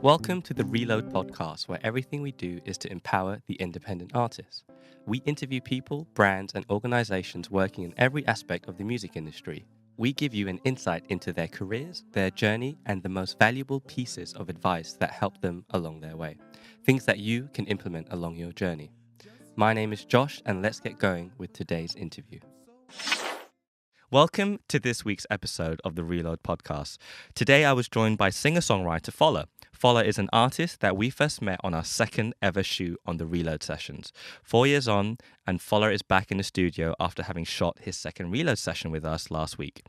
Welcome to the Reload podcast, where everything we do is to empower the independent artist. We interview people, brands, and organizations working in every aspect of the music industry. We give you an insight into their careers, their journey, and the most valuable pieces of advice that help them along their way. Things that you can implement along your journey. My name is Josh, and let's get going with today's interview. Welcome to this week's episode of the Reload podcast. Today I was joined by singer-songwriter FOLA. FOLA is an artist that we first met on our second ever shoot on the Reload sessions. 4 years on, and FOLA is back in the studio after having shot his second Reload session with us last week.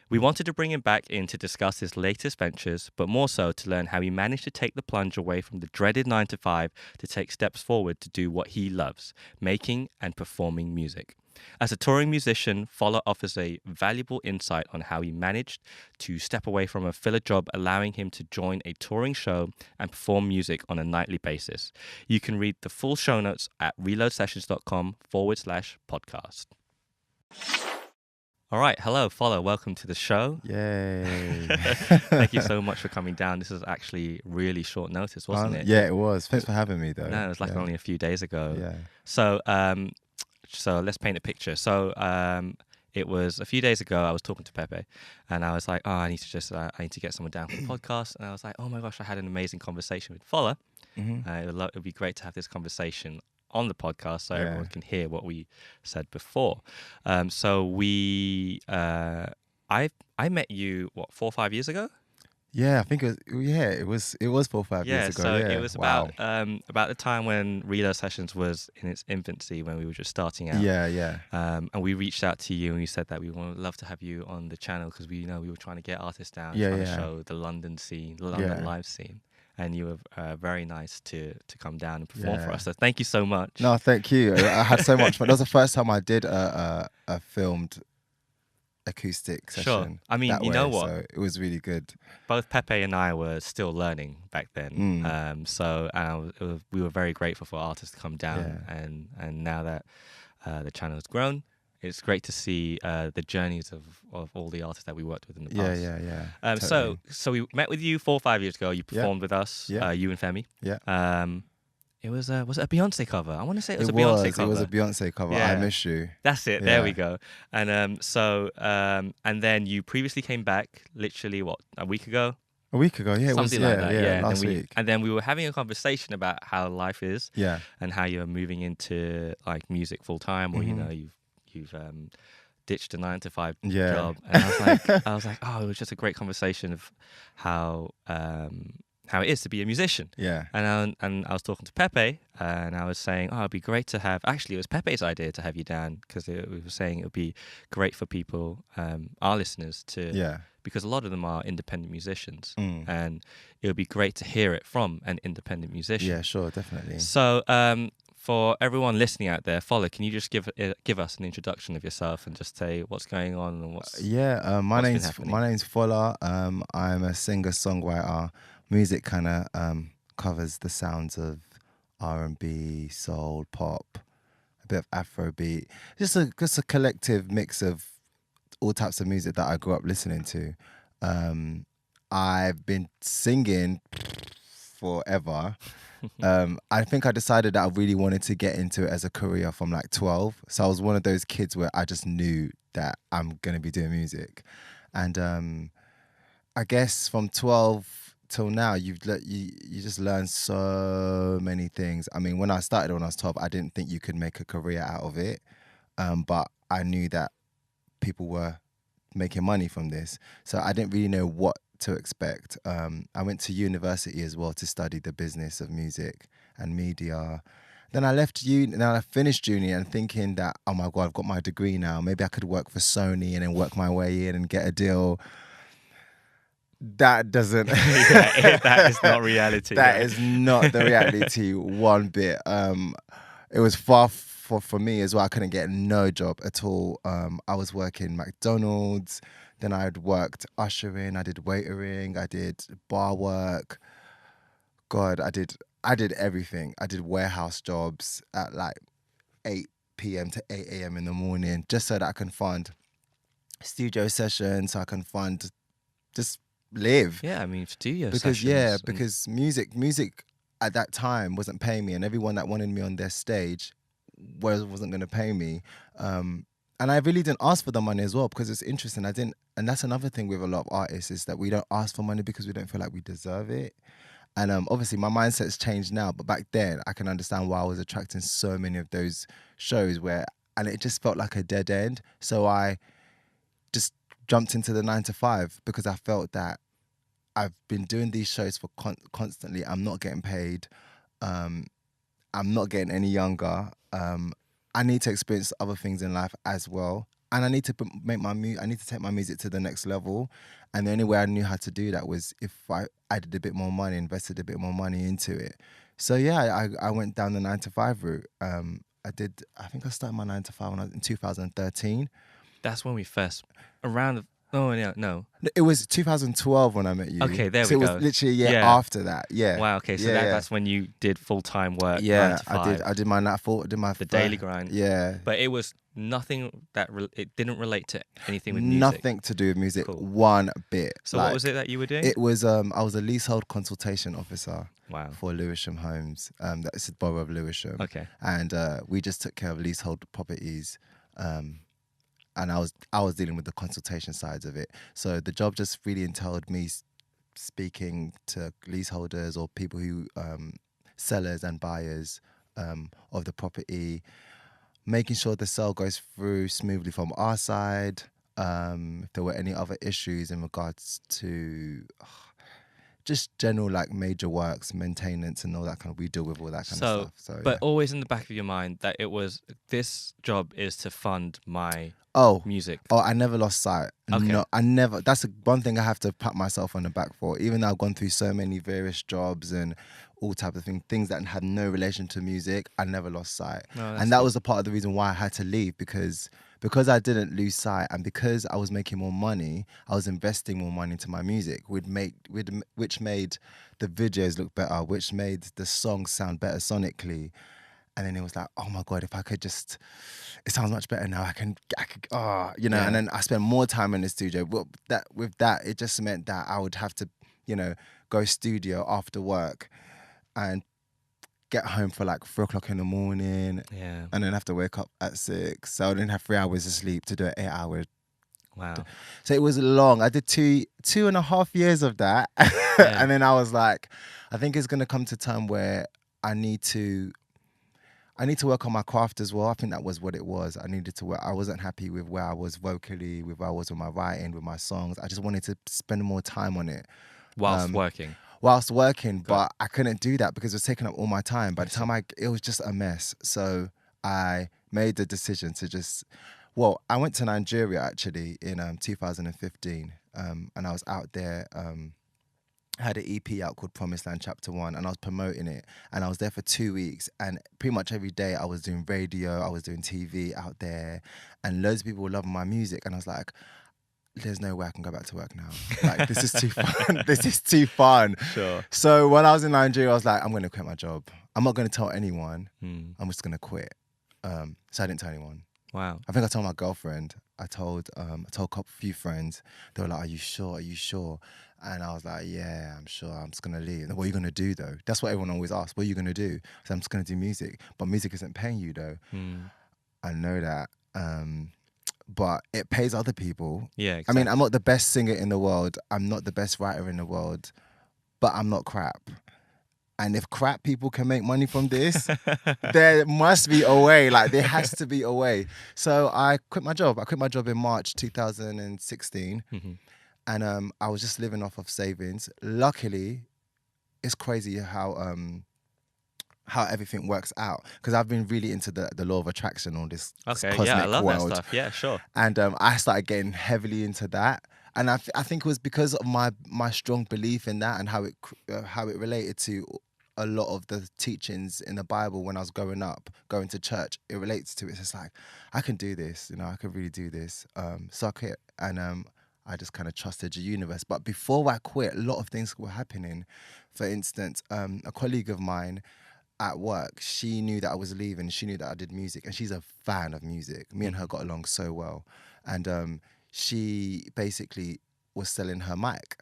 We wanted to bring him back in to discuss his latest ventures, but more so to learn how he managed to take the plunge away from the dreaded 9 to 5 to take steps forward to do what he loves, making and performing music. As a touring musician, FOLA offers a valuable insight on how he managed to step away from a filler job, allowing him to join a touring show and perform music on a nightly basis. You can read the full show notes at reloadsessions.com/podcast. All right. Hello, FOLA. Welcome to the show. Yay. Thank you so much for coming down. This is actually really short notice, wasn't it? Yeah, it was. Thanks for having me, though. No, it was like only a few days ago. Yeah. So let's paint a picture. So it was a few days ago. I was talking to Pepe, and I was like, "Oh, I need to get someone down for the podcast." And I was like, "Oh my gosh, I had an amazing conversation with FOLA. Mm-hmm. It would be great to have this conversation on the podcast so everyone can hear what we said before." I met you 4 or 5 years ago. Yeah, I think it was 4 or 5 years ago. So yeah, it was about the time when Reload Sessions was in its infancy, when we were just starting out. Yeah. And we reached out to you and you said that we would love to have you on the channel because we were trying to get artists down, trying to show the London scene, the London live scene. And you were very nice to come down and perform for us. So thank you so much. No, thank you. I had so much fun. That was the first time I did a filmed acoustic session. Sure. I mean, you know what? So it was really good. Both Pepe and I were still learning back then. We were very grateful for artists to come down. And now that the channel has grown, it's great to see the journeys of all the artists that we worked with in the past. Yeah. Totally. So we met with you 4 or 5 years ago. You performed with us, you and Femi. Yeah. Was it a Beyonce cover? I want to say it was a Beyonce cover. It was a Beyonce cover. Yeah. I Miss You. That's it. There we go. And and then you previously came back literally a week ago? A week ago, yeah. Something like that. Yeah. Last week. And then we were having a conversation about how life is. Yeah. And how you're moving into like music full time, or you've ditched a 9 to 5 job. And I was like, oh, it was just a great conversation of how it is to be a musician. Yeah. And I was talking to Pepe, and I was saying, oh, it'd be great to have. Actually, it was Pepe's idea to have you down because we were saying it would be great for people, our listeners, because a lot of them are independent musicians, and it would be great to hear it from an independent musician. Yeah, sure, definitely. So, for everyone listening out there, FOLA, can you just give us an introduction of yourself and just say what's going on and what's my name's FOLA. I'm a singer-songwriter. Music kind of covers the sounds of R&B, soul, pop, a bit of Afrobeat. Just a collective mix of all types of music that I grew up listening to. I've been singing forever. I think I decided that I really wanted to get into it as a career from like 12. So I was one of those kids where I just knew that I'm going to be doing music. And I guess from 12 till now, you just learn so many things. I mean, when I started when I was 12, I didn't think you could make a career out of it. But I knew that people were making money from this. So I didn't really know what to expect. I went to university as well to study the business of music and media. Then I left uni, and I finished uni and thinking that, oh my God, I've got my degree now. Maybe I could work for Sony and then work my way in and get a deal. That doesn't... that is not reality. That is not the reality one bit. It was far for me as well. I couldn't get no job at all. I was working McDonald's. Then I had worked ushering. I did waitering. I did bar work. God, I did everything. I did warehouse jobs at like 8 p.m. to 8 a.m. in the morning just so that I can fund studio sessions, so I can fund just live. Yeah, I mean, studio Because sessions. because music at that time wasn't paying me, and everyone that wanted me on their stage wasn't going to pay me. And I really didn't ask for the money as well, because it's interesting. I didn't, and that's another thing with a lot of artists, is that we don't ask for money because we don't feel like we deserve it. And obviously my mindset's changed now, but back then I can understand why I was attracting so many of those shows and it just felt like a dead end. So I just jumped into the 9 to 5, because I felt that I've been doing these shows for constantly. I'm not getting paid. Um, I'm not getting any younger. I need to experience other things in life as well, and I need to I need to take my music to the next level. And the only way I knew how to do that was if I added a bit more money, invested a bit more money into it. So yeah, I went down the 9 to 5 route. I think I started my 9 to 5 when I was in 2013. That's when we first around. Oh yeah, no. It was 2012 when I met you. Okay, there so we it go. was literally a year Yeah. after that. Yeah. Wow. Okay, so Yeah. that's when you did full-time work. 9 Yeah, to 5. I did my The daily grind. Yeah. But it was nothing that it didn't relate to anything with music. Nothing to do with music, Cool. one bit. So what was it that you were doing? It was I was a leasehold consultation officer. Wow. For Lewisham Homes. That's the borough of Lewisham. Okay. And we just took care of leasehold properties. And I was dealing with the consultation sides of it. So the job just really entailed me speaking to leaseholders or people who sellers and buyers of the property, making sure the sale goes through smoothly from our side. If there were any other issues in regards to just general like major works, maintenance and all that kind of, we deal with all that kind of stuff. So, but always in the back of your mind that it was, this job is to fund my music. Oh, I never lost sight. Okay. No, I never. That's one thing I have to pat myself on the back for. Even though I've gone through so many various jobs and all types of things that had no relation to music, I never lost sight. No, and that was a part of the reason why I had to leave, because I didn't lose sight, and because I was making more money, I was investing more money into my music, which made the videos look better, which made the songs sound better sonically. And then it was like, oh my God, if I could just, it sounds much better now. I could, Yeah. And then I spent more time in the studio. But with that, it just meant that I would have to, go studio after work and get home for like 3 o'clock in the morning. Yeah. And then have to wake up at 6. So I didn't have 3 hours of sleep to do an 8 hour. Wow. So it was long. I did 2.5 years of that. Yeah. And then I was like, I think it's going to come to a time where I need to work on my craft as well. I think that was what it was. I needed to work. I wasn't happy with where I was vocally, with where I was with my writing, with my songs. I just wanted to spend more time on it. Whilst working. But I couldn't do that because it was taking up all my time. By the time it was just a mess. So I made the decision to I went to Nigeria actually in 2015. And I was out there, I had an EP out called Promised Land Chapter 1, and I was promoting it. And I was there for 2 weeks, and pretty much every day I was doing radio, I was doing TV out there, and loads of people were loving my music. And I was like, there's no way I can go back to work now. Like, this is too fun. This is too fun. Sure. So when I was in Nigeria, I was like, I'm going to quit my job. I'm not going to tell anyone. I'm just going to quit. So I didn't tell anyone. Wow. I think I told my girlfriend. I told a few friends. They were like, "Are you sure? Are you sure?" And I was like, "Yeah, I'm sure. I'm just gonna leave." And what are you gonna do though? That's what everyone always asks. What are you gonna do? So I'm just gonna do music. But music isn't paying you though. I know that. But it pays other people. Yeah. Exactly. I mean, I'm not the best singer in the world. I'm not the best writer in the world. But I'm not crap. And if crap people can make money from this, there must be a way. Like, there has to be a way. So I quit my job. I quit my job in March 2016. And I was just living off of savings. Luckily, it's crazy how everything works out. Because I've been really into the law of attraction, all this cosmic world. I love that stuff. Yeah, sure. And I started getting heavily into that. And I think it was because of my strong belief in that and how it related to a lot of the teachings in the Bible when I was growing up, going to church. It relates to it. It's just like, I can do this, I can really do this. So I quit, and I just kind of trusted the universe. But before I quit, a lot of things were happening. For instance, a colleague of mine at work, she knew that I was leaving. She knew that I did music, and she's a fan of music. Me and her got along so well. And she basically was selling her Mac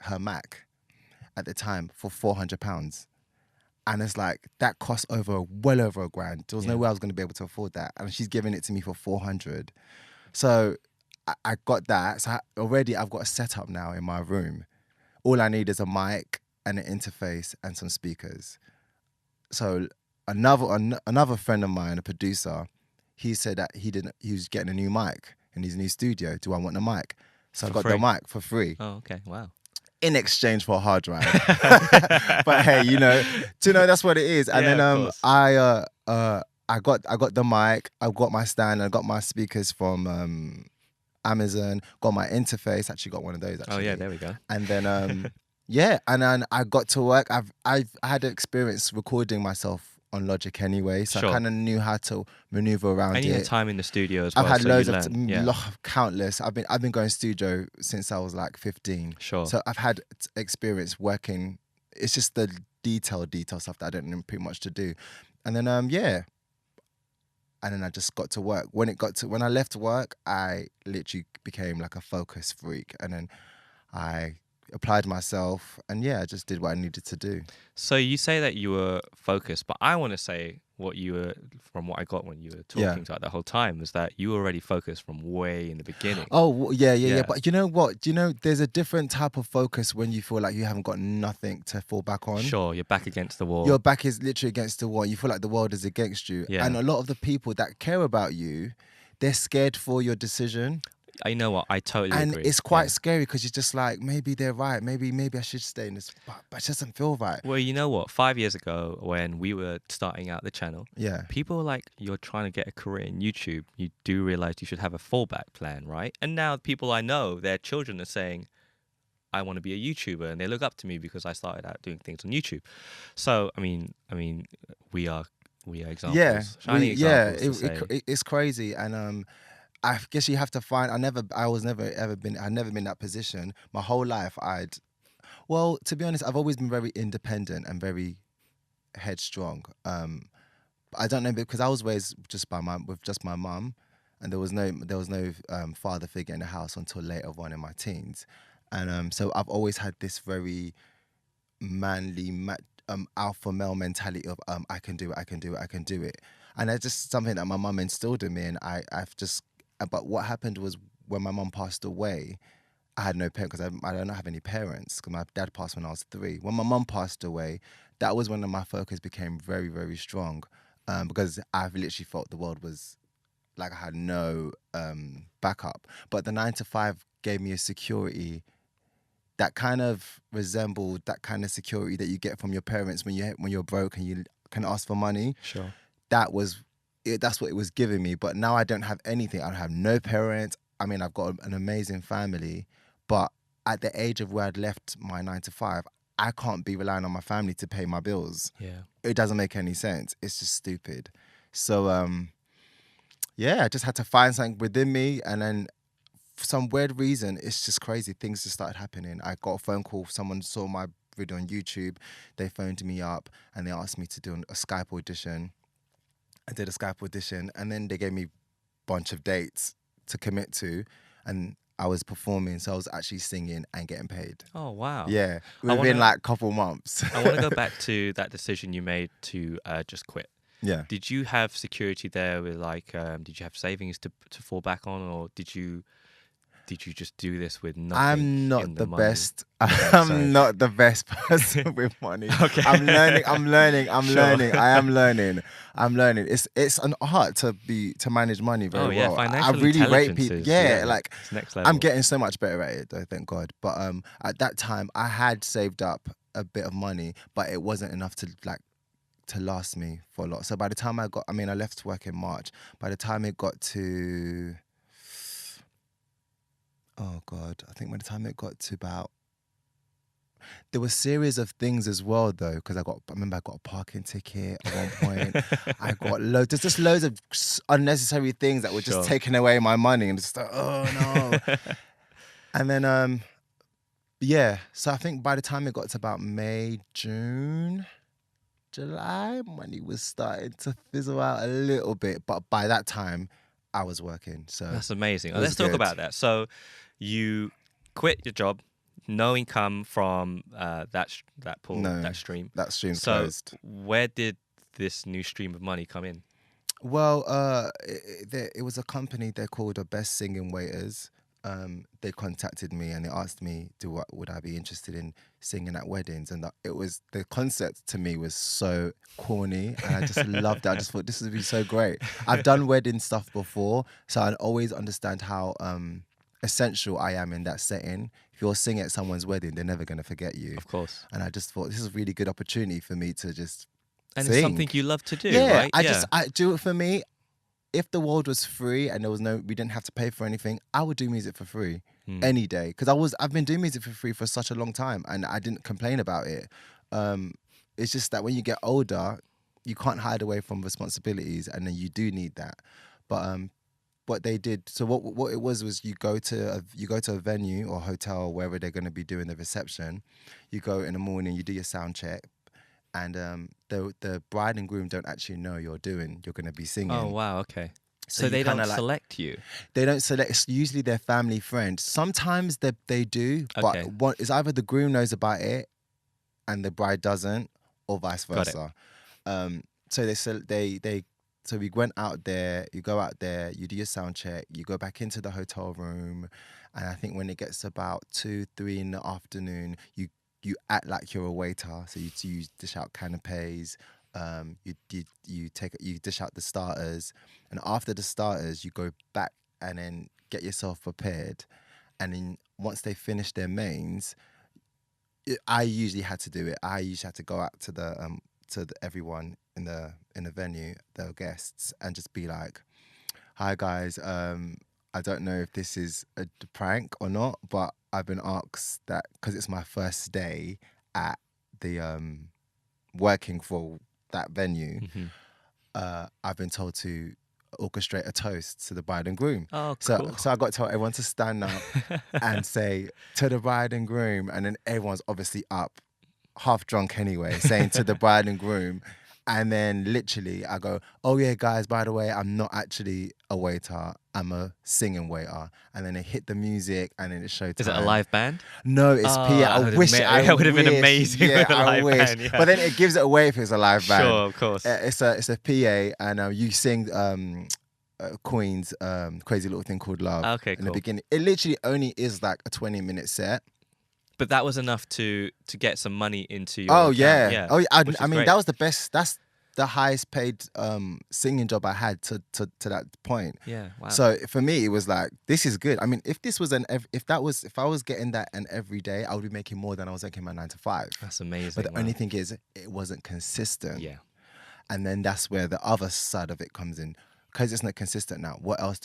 at the time for £400. And it's like, that cost well over £1,000. There was no way I was going to be able to afford that. And she's giving it to me for 400. So I got that. So already I've got a setup now in my room. All I need is a mic and an interface and some speakers. So another friend of mine, a producer, he said that he was getting a new mic in his new studio. Do I want the mic? So I got the mic for free. Oh, okay. Wow. In exchange for a hard drive. But hey, that's what it is. And then I got the mic, I got my stand, I got my speakers from Amazon, got my interface, actually got one of those actually. Oh yeah, there we go. And then and then I got to work. I had experience recording myself on Logic anyway, so I kind of knew how to maneuver around it. And you had time in the studio as well. I've had countless. I've been going studio since I was like 15. Sure. So I've had experience working. It's just the detail stuff that I don't know pretty much to do. And then and then I just got to work. When I left work, I literally became like a focus freak, and then I applied myself, and I just did what I needed to do. So you say that you were focused, but I want to say what you were, from what I got when you were talking throughout the whole time, was that you were already focused from way in the beginning. Oh, yeah. But you know what? There's a different type of focus when you feel like you haven't got nothing to fall back on. Sure, you're back against the wall. Your back is literally against the wall. You feel like the world is against you. Yeah. And a lot of the people that care about you, they're scared for your decision. You know what? I totally agree. And it's quite scary because you're just like, maybe they're right. Maybe I should stay in this, but it doesn't feel right. Well, you know what? 5 years ago, when we were starting out the channel, Yeah, people were like, you're trying to get a career in YouTube. You do realize you should have a fallback plan, right? And now people I know, their children are saying, I want to be a YouTuber, and they look up to me because I started out doing things on YouTube. So, I mean, we are examples. yeah, Shining examples. It's crazy, and I guess you have to find. I've never been in that position. My whole life, to be honest, I've always been very independent and very headstrong. I don't know, because I was raised with just my mum, and there was no father figure in the house until later on in my teens, and so I've always had this very manly alpha male mentality of I can do it, and that's just something that my mum instilled in me, and I've just. But what happened was, when my mum passed away, I had no parents, because I don't have any parents, because my dad passed when I was 3. When my mum passed away, that was when my focus became very, very strong, because I literally felt the world was like I had no backup. But the 9-to-5 gave me a security that kind of resembled that kind of security that you get from your parents when you're broke and you can ask for money. Sure. That's what it was giving me. But now I don't have anything. I don't have no parents. I mean, I've got an amazing family, but at the age of where I'd left my 9-to-5, I can't be relying on my family to pay my bills. Yeah. It doesn't make any sense. It's just stupid. So, I just had to find something within me, and then for some weird reason, it's just crazy. Things just started happening. I got a phone call. Someone saw my video on YouTube. They phoned me up and they asked me to do a Skype audition. I did a Skype audition, and then they gave me a bunch of dates to commit to, and I was performing, so I was actually singing and getting paid. Oh, wow. Yeah, within like a couple months. I want to go back to that decision you made to just quit. Yeah. Did you have security there with did you have savings to fall back on, or did you just do this with nothing? I'm not in the money? best. I'm not the best person with money. Okay. I'm learning. Sure. I am learning. It's an art to manage money very well. Financial I really rate intelligence people. is, it's next level. I'm getting so much better at it though, thank God. But at that time I had saved up a bit of money, but it wasn't enough to last me for a lot. So by the time I left work in March. By the time it got to I think by the time it got to about, there were a series of things as well though, because I remember I got a parking ticket at one point. I got there's just loads of unnecessary things that were just taking away my money, and just like, oh no. And then so I think by the time it got to about May, June, July, money was starting to fizzle out a little bit, but by that time I was working. So that's amazing. Let's talk about that. So you quit your job, no income from that pool, No, that stream. that stream's So closed. where did this new stream of money come in? Well, it was a company. They're called the Best Singing Waiters. They contacted me and they asked me, would I be interested in singing at weddings? And it was the concept to me was so corny, and I just loved it. I just thought this would be so great. I've done wedding stuff before, so I always understand how essential I am in that setting. If you're singing at someone's wedding, they're never going to forget you. Of course. And I just thought this is a really good opportunity for me to just And sing. it's something you love to do, Yeah, right? I do it for me. If the world was free and we didn't have to pay for anything, I would do music for free any day. Because I've been doing music for free for such a long time, and I didn't complain about it. It's just that when you get older, you can't hide away from responsibilities, and then you do need that. But what they did, so what it was you go to a venue or hotel, wherever they're going to be doing the reception. You go in the morning, you do your sound check. And the bride and groom don't actually know you're going to be singing. Oh, wow, okay. So So you they don't kinda select you? They don't select. It's usually their family friend. Sometimes they do, Okay. but it's either the groom knows about it and the bride doesn't, or vice Got it. versa. So we went out there. You go out there. You do your sound check. You go back into the hotel room, and I think when it gets about 2-3 in the afternoon, you act like you're a waiter. So you dish out canapes. You dish out the starters, and after the starters, you go back and then get yourself prepared. And then once they finish their mains, I usually had to do it. I usually had to go out to everyone in the venue, the guests, and just be like, "Hi guys, I don't know if this is a prank or not, but I've been asked that because it's my first day at the working for that venue. I've been told to orchestrate a toast to the bride and groom. Oh, cool. So I got to tell everyone to stand up and say to the bride and groom, and then everyone's obviously up, half drunk anyway, saying to the bride and groom. And then literally I go, oh yeah, guys, by the way, I'm not actually a waiter. I'm a singing waiter. And then they hit the music and then it's showtime. Is it a live band? No, it's PA. I wish it would have been amazing Yeah, with a live I wish. band. Yeah. But then it gives it away if it's a live band. Sure, of course. It's a PA and you sing Queen's Crazy Little Thing Called Love. Okay, in the cool. beginning. It literally only is like a 20-minute set. But that was enough to get some money into your Oh account. yeah. Oh, I which is mean great. that was the best. That's the highest paid singing job I had to that point. Yeah, wow. So for me, it was like, this is good. I mean, if I was getting that an every day, I would be making more than I was making my 9 to 5. That's amazing. But the only thing is, it wasn't consistent. Yeah. And then that's where the other side of it comes in. Because it's not consistent now. What else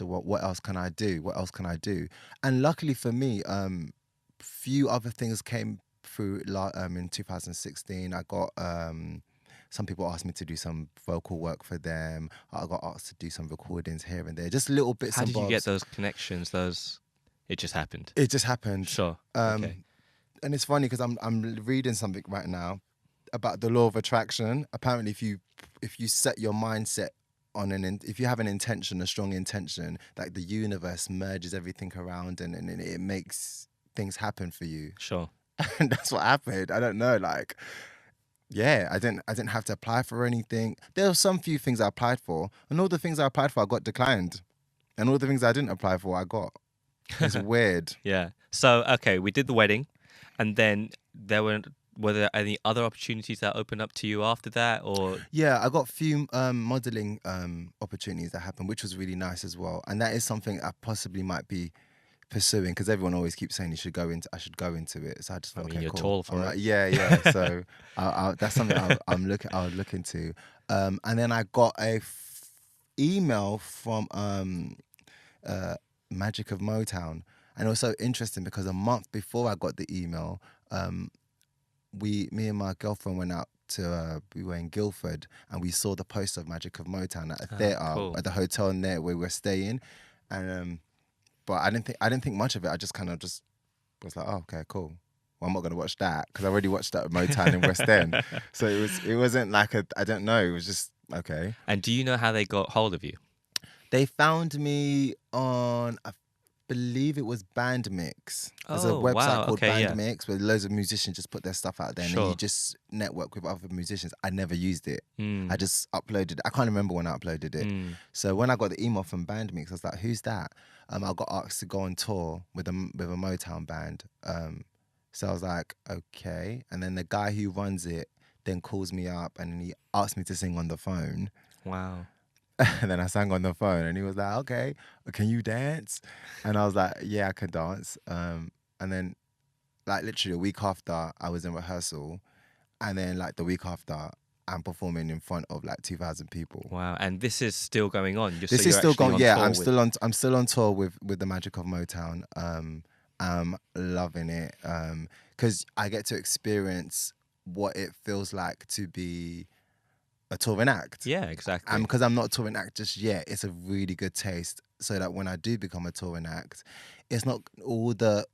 can I do? What else can I do? And luckily for me, few other things came through in 2016. I got some people asked me to do some vocal work for them. I got asked to do some recordings here and there, just little bits How and did bobs. you get those connections? It just happened. It just happened. Sure. Okay. And it's funny because I'm reading something right now about the law of attraction. Apparently, if you set your mindset on if you have an intention, a strong intention, like the universe merges everything around and it makes things happen for you. Sure. And that's what happened. I don't know, like, yeah, I didn't have to apply for anything. There were some few things I applied for, and all the things I applied for, I got declined. And all the things I didn't apply for, I got. It's weird. Yeah. So, okay, we did the wedding, and then were there any other opportunities that opened up to you after that, or? Yeah, I got a few modelling opportunities that happened, which was really nice as well. And that is something I possibly might be pursuing because everyone always keeps saying I should go into it. So I just thought, I mean, okay, you're cool. tall for it. Like, yeah. So that's something I would look into. And then I got a email from Magic of Motown, and it was so interesting because a month before I got the email, me and my girlfriend went out to we were in Guildford and we saw the poster of Magic of Motown at a theatre cool. at the hotel in there where we were staying, and but I didn't think much of it. I just kind of just was like, oh, okay, cool. Well, I'm not gonna watch that because I already watched that at Motown in West End. So it wasn't like I don't know. It was just okay. And do you know how they got hold of you? They found me on believe it was Bandmix. There's a Oh, website wow. called Okay, yeah. Bandmix where loads of musicians just put their stuff out there and then you Sure. just network with other musicians. I never used it. I Mm. just uploaded. I can't remember when I uploaded it. Mm. So when I got the email from Bandmix, I was like, "Who's that?" I got asked to go on tour with a Motown band. So I was like, "Okay." And then the guy who runs it then calls me up and he asked me to sing on the phone. Wow. And then I sang on the phone and he was like, "Okay, can you dance?" And I was like, "Yeah, I can dance." And then like literally a week after I was in rehearsal, and then like the week after I'm performing in front of like 2,000 people. Wow. And this is still going on. This So is you're still actually going. on Yeah, tour I'm still on tour with the Magic of Motown. I'm loving it because I get to experience what it feels like to be a touring act. Yeah, exactly. And because I'm not a touring act just yet, it's a really good taste. So that when I do become a touring act, it's not all the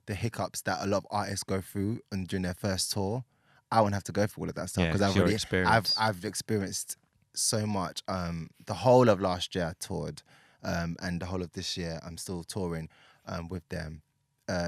hiccups that a lot of artists go through and during their first tour. I won't have to go through all of that stuff Yeah, because it's your experience. I've experienced so much. The whole of last year I toured, and the whole of this year I'm still touring with them.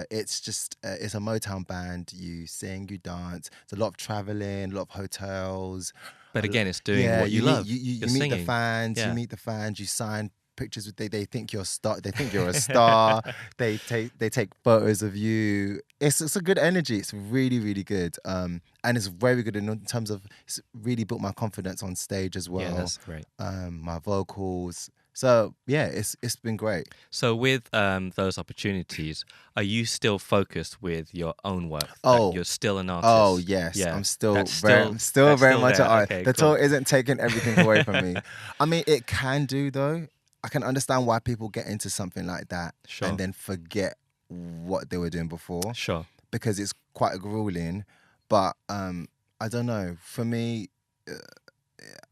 It's just it's a Motown band. You sing, you dance. It's a lot of traveling, a lot of hotels. But again, it's doing Yeah, what you love. you You're meet the singing. fans. Yeah. You meet the fans. You sign pictures with they think you're a star. They think you're a star. They take photos of you. It's a good energy. It's really really good. And it's very good in terms of it's really built my confidence on stage as well. Yeah, that's great. My vocals. So yeah, it's been great. So with those opportunities, are you still focused with your own work? Oh. That you're still an artist. Oh yes, Yeah. I'm still That's very much an there. artist. Okay, The cool. tour isn't taking everything away from me. I mean, it can do though. I can understand why people get into something like that Sure. and then forget what they were doing before Sure. because it's quite grueling. But I don't know. For me,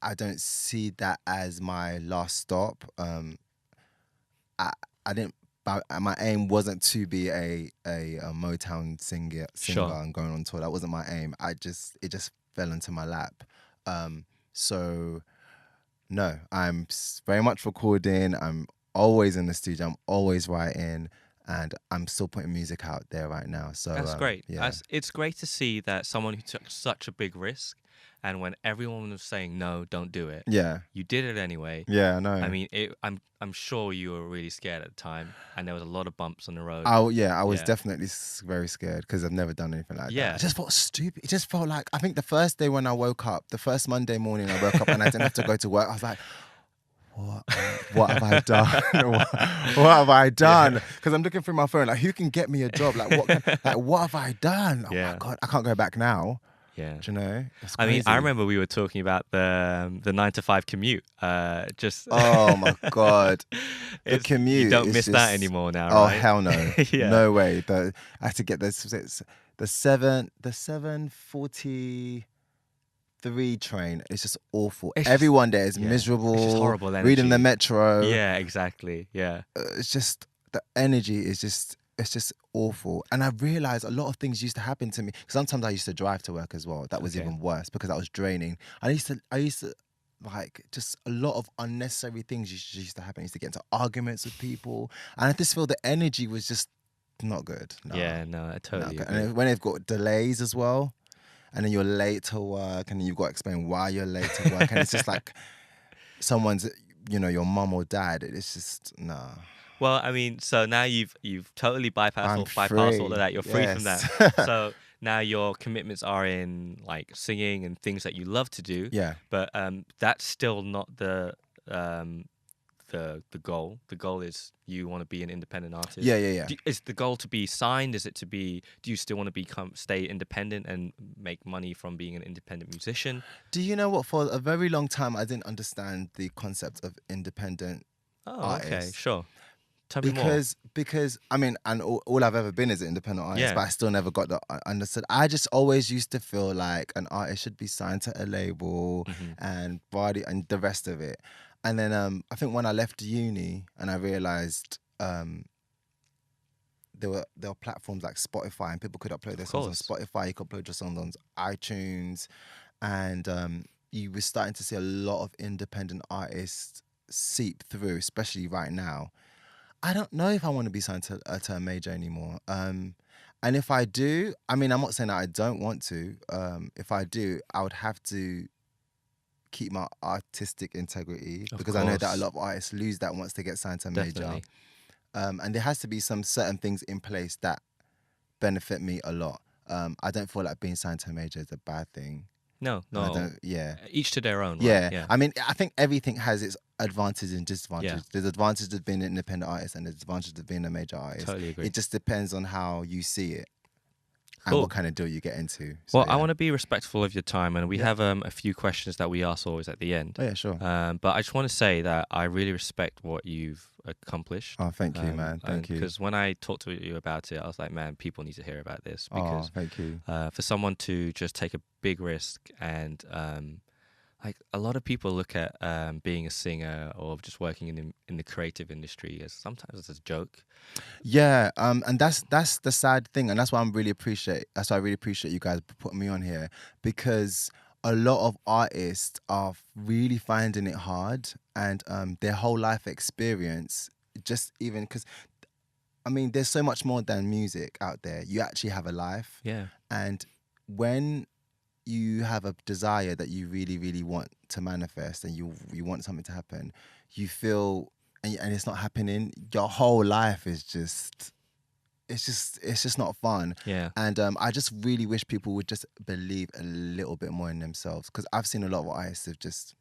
I don't see that as my last stop. I didn't. My aim wasn't to be a Motown singer Sure. and going on tour. That wasn't my aim. It just fell into my lap. So no, I'm very much recording. I'm always in the studio. I'm always writing, and I'm still putting music out there right now. So That's great. Yeah. It's great to see that someone who took such a big risk, and when everyone was saying no, don't do it, Yeah. you did it anyway. Yeah. I know. I mean, I'm sure you were really scared at the time, and there was a lot of bumps on the road. I was Yeah. definitely very scared because I've never done anything like Yeah. that. I just felt stupid. It just felt like, I think the first day when I woke up, the first Monday morning I woke up and I didn't have to go to work, I was like, what have I done? what have I done? Because I'm looking through my phone, like, who can get me a job? Like, what have I done? Oh Yeah. my God, I can't go back now. Yeah. Do you know? It's I mean, I crazy. remember we were talking about the 9 to 5 commute. Oh my God. The commute. You don't is miss that just- anymore now, Oh right? hell no. Yeah. No way. I had to get the 7:43 train. It's just awful. It's just- Everyone there is yeah. miserable. It's just horrible Reading the energy. metro. Yeah, exactly. Yeah. It's just the energy is just it's just awful. And I realized a lot of things used to happen to me. Sometimes I used to drive to work as well. That was Okay. even worse because that was draining. I used to like just a lot of unnecessary things used to happen. I used to get into arguments with people, and I just feel the energy was just not good. No, Yeah, no, I not totally good. agree. And when they've got delays as well, and then you're late to work, and then you've got to explain why you're late to work, and it's just like someone's, your mum or dad. It's just nah. Well, I mean, so now you've totally bypassed I'm all free. of that. You're free from Yes. that. So now your commitments are in like singing and things that you love to do. Yeah. But that's still not the goal. The goal is you want to be an independent artist. Yeah. Is the goal to be signed? Is it to be? Do you still want to stay independent and make money from being an independent musician? Do you know what? For a very long time, I didn't understand the concept of independent Oh, okay, artist. sure. Tell me more. Because I mean, and all I've ever been is an independent artist, Yeah. but I still never got that understood. I just always used to feel like an artist should be signed to a label Mhm. and body and the rest of it. And then I think when I left uni and I realized there were platforms like Spotify and people could upload their songs on Spotify. You could upload your songs on iTunes, and you were starting to see a lot of independent artists seep through, especially right now. I don't know if I want to be signed to a major anymore. And if I do, I mean, I'm not saying that I don't want to. If I do, I would have to keep my artistic integrity Of because I know that a course. lot of artists lose that once they get signed to a major. Definitely. And there has to be some certain things in place that benefit me a lot. I don't feel like being signed to a major is a bad thing. No, And I no. don't, yeah. Each to their own, right? Yeah. Yeah. I mean, I think everything has its advantages and Yeah. disadvantages. There's advantages of being an independent artist and there's advantages of being a major artist. Totally agree. It just depends on how you see it and Cool. what kind of deal you get into. So, Well, I yeah. want to be respectful of your time, and we Yeah. have a few questions that we ask always at the end. Oh, yeah, sure. But I just want to say that I really respect what you've accomplished. Oh, thank you, man. Thank you. Because when I talked to you about it, I was like, man, people need to hear about this. Oh, Because thank you. for someone to just take a big risk and like a lot of people look at being a singer or just working in the creative industry as sometimes as a joke. Yeah, and that's the sad thing, and that's why I really appreciate you guys putting me on here, because a lot of artists are really finding it hard, and their whole life experience, just even because, I mean, there's so much more than music out there. You actually have a life, Yeah. and when you have a desire that you really, really want to manifest and you want something to happen, you feel, and it's not happening, your whole life is just, it's just not fun. Yeah. And I just really wish people would just believe a little bit more in themselves, because I've seen a lot of artists of just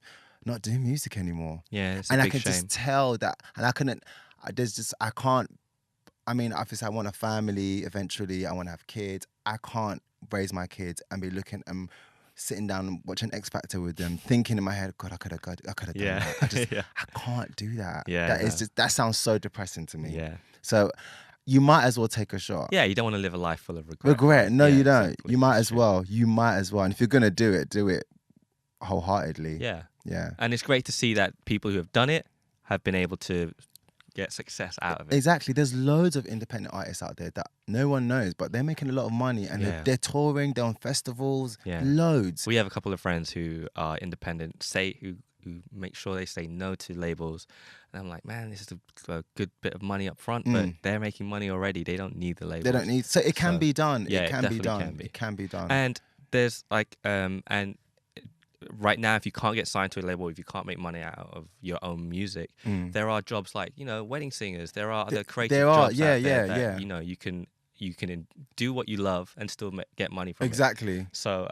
not doing music anymore. Yeah. It's And a I big can shame. just tell that, and I can't, I mean, obviously I want a family eventually, I want to have kids. I can't raise my kids and be looking sitting down and watching X Factor with them, thinking in my head, God, I could have done Yeah. that. I just, Yeah. I can't do that. Yeah, That is no. just, that sounds so depressing to me. Yeah. So you might as well take a shot. Yeah. You don't want to live a life full of regret. Regret? right? No, Yeah, you don't. exactly. You might It's as true. well. You might as well. And if you're gonna do it wholeheartedly. Yeah. Yeah. And it's great to see that people who have done it have been able to get success out of it. Exactly. There's loads of independent artists out there that no one knows, but they're making a lot of money, and Yeah. they're touring, they're on festivals, Yeah. loads. We have a couple of friends who are independent, who make sure they say no to labels. And I'm like, man, this is a good bit of money up front, but they're making money already. They don't need the labels. They don't need. So it can So, be done. yeah, it can be definitely done. can be. It can be done. And there's like, and right now, if you can't get signed to a label, if you can't make money out of your own music, there are jobs like, wedding singers. There are other creative there are, jobs yeah, out there yeah, that, yeah. you can do what you love and still get money from it. Exactly. So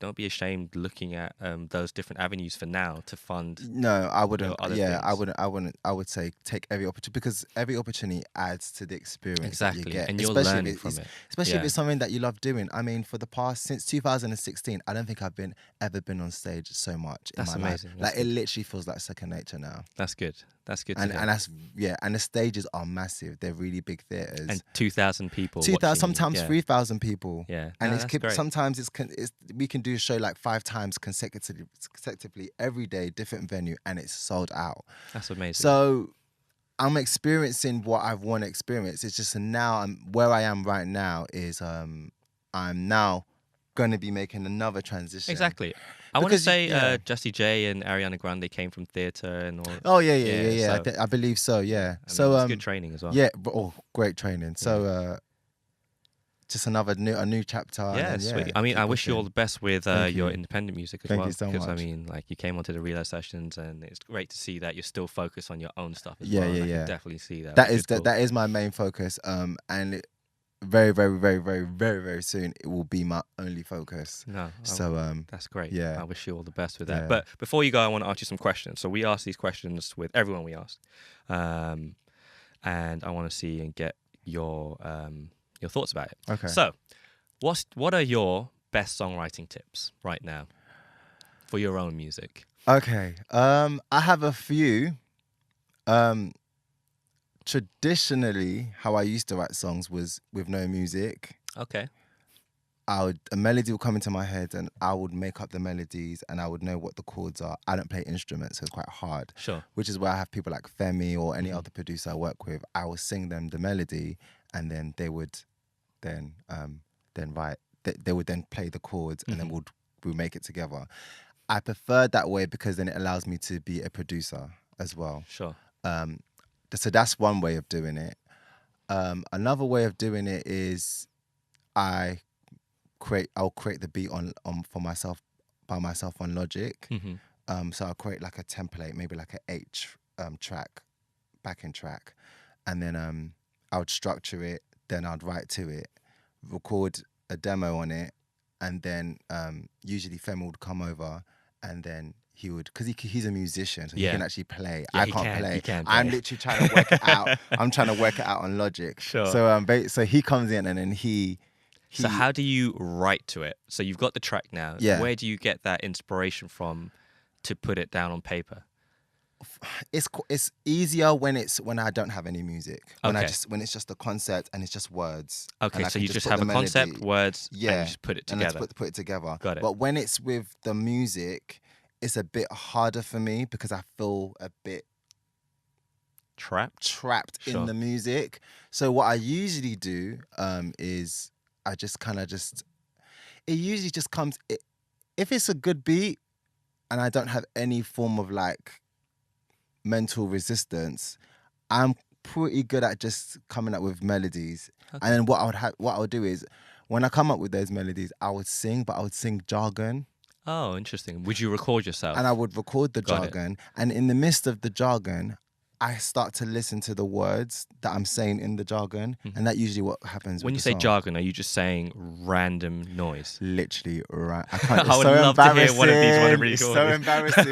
don't be ashamed looking at those different avenues for now to fund. No, I wouldn't. other Yeah, I things. wouldn't. I would say take every opportunity, because every opportunity adds to the experience that Exactly, you get, and you're especially learning if from it's, it. especially if Yeah. it's something that you love doing. I mean, for the past since 2016, I don't think I've ever been on stage so much That's in my amazing. life. That's Like it literally feels like second nature now. That's good. That's good to And hear. and that's and the stages are massive. They're really big theaters. And 2,000 people. 2,000, watching you. sometimes Yeah. 3,000 people. Yeah. And No, it's that's great. sometimes it's we can do a show like 5 times consecutively every day, different venue, and it's sold out. That's amazing. So I'm experiencing what I've want to experience. It's just now where I am right now is I'm now going to be making another transition. Exactly. I want to Because say yeah. Jessie J and Ariana Grande came from theatre and all. Oh yeah. So, I believe so. Yeah. I mean, So it's good training as well. yeah. Oh, great training. So just a new chapter. Yeah, and sweet. I mean, I wish you all the best with Thank your you. independent music as Thank well. you so because I much. mean, like you came onto the Reload sessions, and it's great to see that you're still focused on your own stuff as Yeah, well. yeah, and I yeah. can definitely see that. That which is cool. that is my main focus. And very, very, very, very, very, very soon it will be my only focus. No, So that's great. yeah. I wish you all the best with that. Yeah. But before you go, I want to ask you some questions. So we ask these questions with everyone we ask, and I want to see and get your thoughts about it. Okay. So, what are your best songwriting tips right now for your own music? Okay. I have a few. Traditionally, how I used to write songs was with no music. Okay. A melody would come into my head and I would make up the melodies and I would know what the chords are. I don't play instruments, so it's quite hard. Sure. Which is where I have people like Femi or any other producer I work with. I will sing them the melody and then they would then write. They would then play the chords and then we'll make it together. I prefer that way because then it allows me to be a producer as well. Sure. So that's one way of doing it. Another way of doing it is I'll create the beat on for myself by myself on Logic. So I'll create like a template, maybe like a track, backing track, and then I would structure it. Then I'd write to it, record a demo on it, and then usually Fem would come over, and then he would, because he's a musician, so he can actually play. Yeah, I can't play. He can I'm play. literally trying to work it out. I'm trying to work it out on Logic. Sure. So he comes in and then he. So how do you write to it? So you've got the track now. Yeah. Where do you get that inspiration from to put it down on paper? It's easier when I don't have any music. When Okay. when it's just a concept and it's just words. Okay, and so I you can just put have the a concept, melody. words, Yeah, and you just put it and together. let's put it together. Got it. But when it's with the music, it's a bit harder for me because I feel a bit trapped Sure. in the music. So what I usually do is I just kind of it usually just comes, if it's a good beat and I don't have any form of like mental resistance, I'm pretty good at just coming up with melodies. Okay. And then what I would do is when I come up with those melodies, I would sing, but I would sing jargon. Oh, interesting. Would you record yourself? And I would record the Got it. jargon. And in the midst of the jargon, I start to listen to the words that I'm saying in the jargon. And that usually what happens When with you the say song. jargon, are you just saying random noise? Literally, right? I can't. It's I would so love to hear one of these when embarrassing. I'm It's so recording.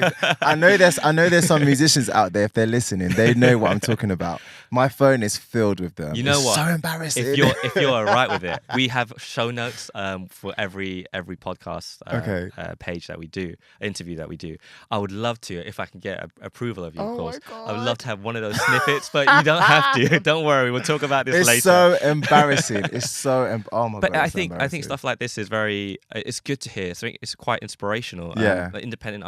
embarrassing. I know there's some musicians out there, if they're listening, they know what I'm talking about. My phone is filled with them. You know It's what? so embarrassing. If you're all right with it, we have show notes for every podcast page that we do, interview that we do. I would love to, if I can get approval of you, of Oh course. my I would love to have one of those snippets, but you don't have to. Don't worry, we'll talk about this It's later. so embarrassing. It's so oh my But god. I it's so think embarrassing. stuff like this is very. It's good to hear. So it's quite inspirational. Yeah. Like independent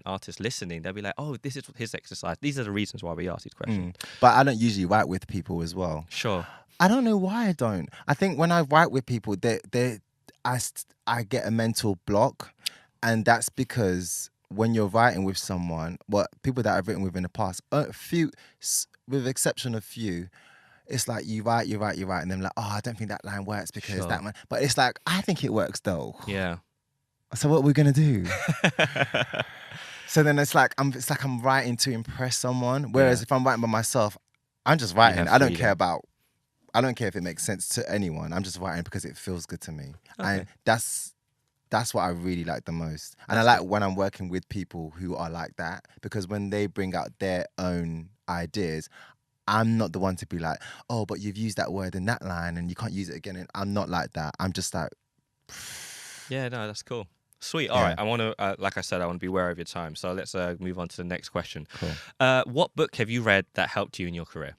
artists listening, they'll be like, "Oh, this is his exercise. These are the reasons why we ask these questions." But I don't usually write with people as well. Sure. I don't know why I don't. I think when I write with people, I get a mental block, and that's because when you're writing with someone, people that I've written with in the past, with the exception of few, it's like you write, and then like, oh, I don't think that line works because Sure. that one. But it's like, I think it works though. Yeah. So what are we gonna do? So then it's like I'm writing to impress someone. Whereas if I'm writing by myself, I'm just writing. have I don't freedom. care I don't care if it makes sense to anyone. I'm just writing because it feels good to me. Okay. And that's what I really like the most. And I like when I'm working with people who are like that, because when they bring out their own ideas, I'm not the one to be like, oh, but you've used that word in that line and you can't use it again. And I'm not like that. I'm just like, Yeah, no, that's cool. Sweet. All right. I want to, like I said, I want to be aware of your time. So let's move on to the next question. cool. What book have you read that helped you in your career?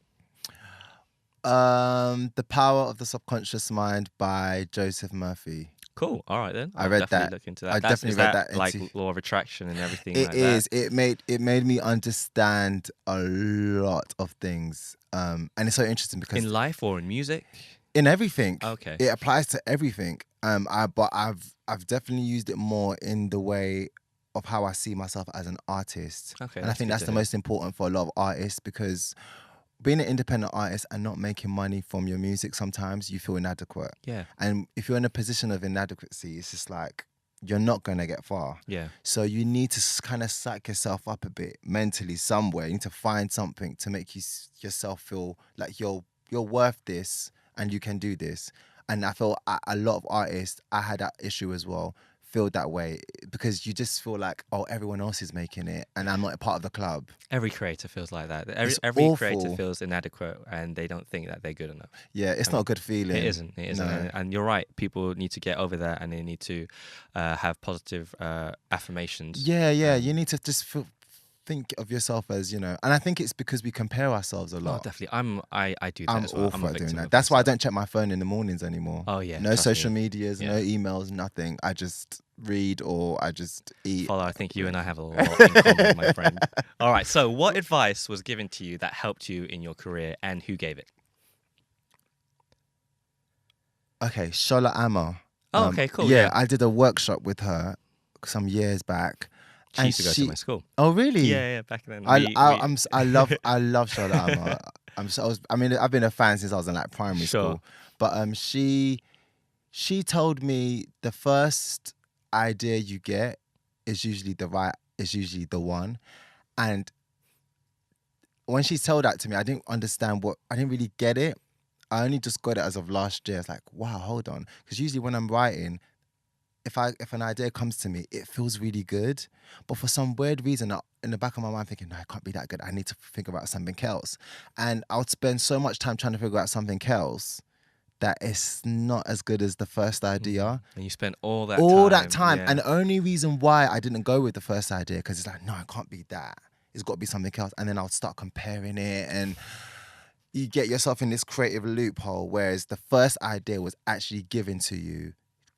The Power of the Subconscious Mind by Joseph Murphy. Cool. All right then. I I'll read definitely that. Look into that. I definitely is read that that like into- law of attraction and everything. It like is. That? It made me understand a lot of things. And it's so interesting because In life or in music? in everything. Okay. It applies to everything. But I've definitely used it more in the way of how I see myself as an artist. Okay. And I think good that's to the hear. most important for a lot of artists, because being an independent artist and not making money from your music, sometimes you feel inadequate. Yeah. And if you're in a position of inadequacy, it's just like you're not going to get far. Yeah. So you need to kind of psych yourself up a bit mentally somewhere. You need to find something to make yourself feel like you're worth this and you can do this. And I feel a lot of artists, I had that issue as well, feel that way, because you just feel like, oh, everyone else is making it and I'm not a part of the club. Every creator feels like that. It's Every creator awful. feels inadequate and they don't think that they're good enough. Yeah, it's not a good feeling. It isn't. No. And you're right. People need to get over that and they need to have positive affirmations. Yeah. You need to just think of yourself as, and I think it's because we compare ourselves a Oh, lot. definitely. I do that I'm as well. awful I'm a at doing victim that. of That's why I myself. don't check my phone in the mornings anymore. Oh, yeah. No trust social me. medias, no emails, nothing. I just read or I just eat. FOLA, I think you and I have a lot in common, my friend. All right. So what advice was given to you that helped you in your career and who gave it? Okay, Shola Amma. Oh, okay, cool. Yeah, I did a workshop with her some years back. She used to go to my school. Oh, really? Yeah, back then. I love Charlotte Alma. I've been a fan since I was in like primary school. But she told me the first idea you get is usually the one. And when she told that to me, I didn't really get it. I only just got it as of last year. It's like, wow, hold on. Because usually when I'm writing, if an idea comes to me, it feels really good. But for some weird reason, in the back of my mind, thinking, no, it can't be that good. I need to think about something else. And I would spend so much time trying to figure out something else that it's not as good as the first idea. And you spent all that time. Yeah. And the only reason why I didn't go with the first idea, because it's like, no, it can't be that. It's got to be something else. And then I'll start comparing it, and you get yourself in this creative loophole, whereas the first idea was actually given to you.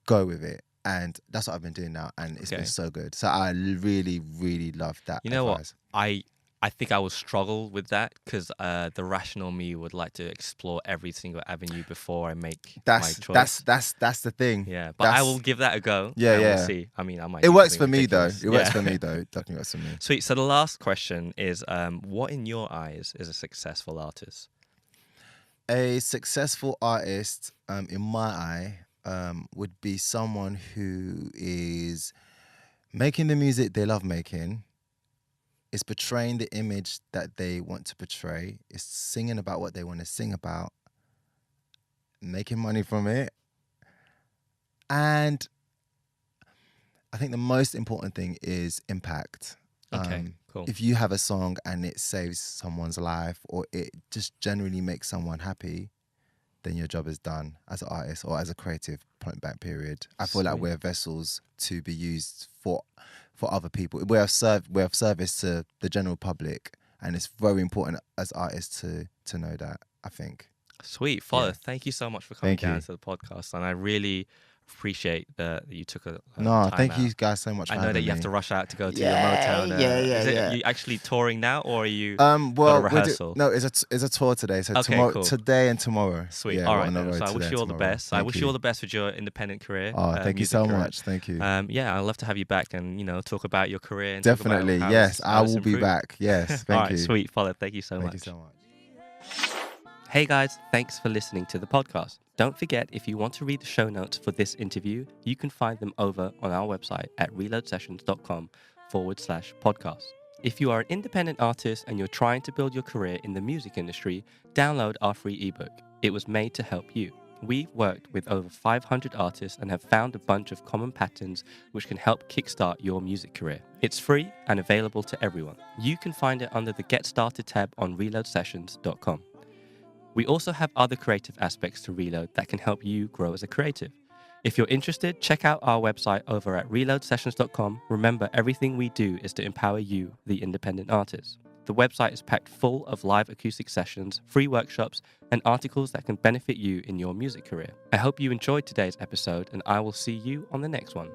Go with it. And that's what I've been doing now, and it's been so good. So I really, really love that. You know advice. what? I think I will struggle with that because the rational me would like to explore every single avenue before I make my choice. That's the thing. Yeah, but I will give that a go. Yeah, and yeah. We'll see. I mean, I might. It works for me though. ridiculous. It works for me though. Definitely works for me. Sweet. So the last question is, what in your eyes is a successful artist? A successful artist, in my eye, would be someone who is making the music they love making, is portraying the image that they want to portray, is singing about what they want to sing about, making money from it. And I think the most important thing is impact. Okay, cool. If you have a song and it saves someone's life, or it just generally makes someone happy, then your job is done as an artist or as a creative, point back period. I feel like we're vessels to be used for other people. We're of service to the general public, and it's very important as artists to know that, I think. Sweet. FOLA, thank you so much for coming down to the podcast, and I really appreciate that you took a time thank out. you guys so much for having me. I know that you have to rush out to go to your motown. Are you actually touring now, or are you got a rehearsal? No, it's a tour today. So cool. Today and tomorrow. Sweet. Yeah, All right. So I wish you all the best. I wish you all the best with your independent career. Oh, thank you so much. Thank you. Yeah, I'd love to have you back and talk about your career. And definitely. Talk about yes, I will be back. Yes. Thank you. All right. Sweet. FOLA, thank you so much. Thank you so much. Hey guys, thanks for listening to the podcast. Don't forget, if you want to read the show notes for this interview, you can find them over on our website at reloadsessions.com/podcast. If you are an independent artist and you're trying to build your career in the music industry, download our free ebook. It was made to help you. We've worked with over 500 artists and have found a bunch of common patterns which can help kickstart your music career. It's free and available to everyone. You can find it under the Get Started tab on reloadsessions.com. We also have other creative aspects to Reload that can help you grow as a creative. If you're interested, check out our website over at reloadsessions.com. Remember, everything we do is to empower you, the independent artist. The website is packed full of live acoustic sessions, free workshops, and articles that can benefit you in your music career. I hope you enjoyed today's episode, and I will see you on the next one.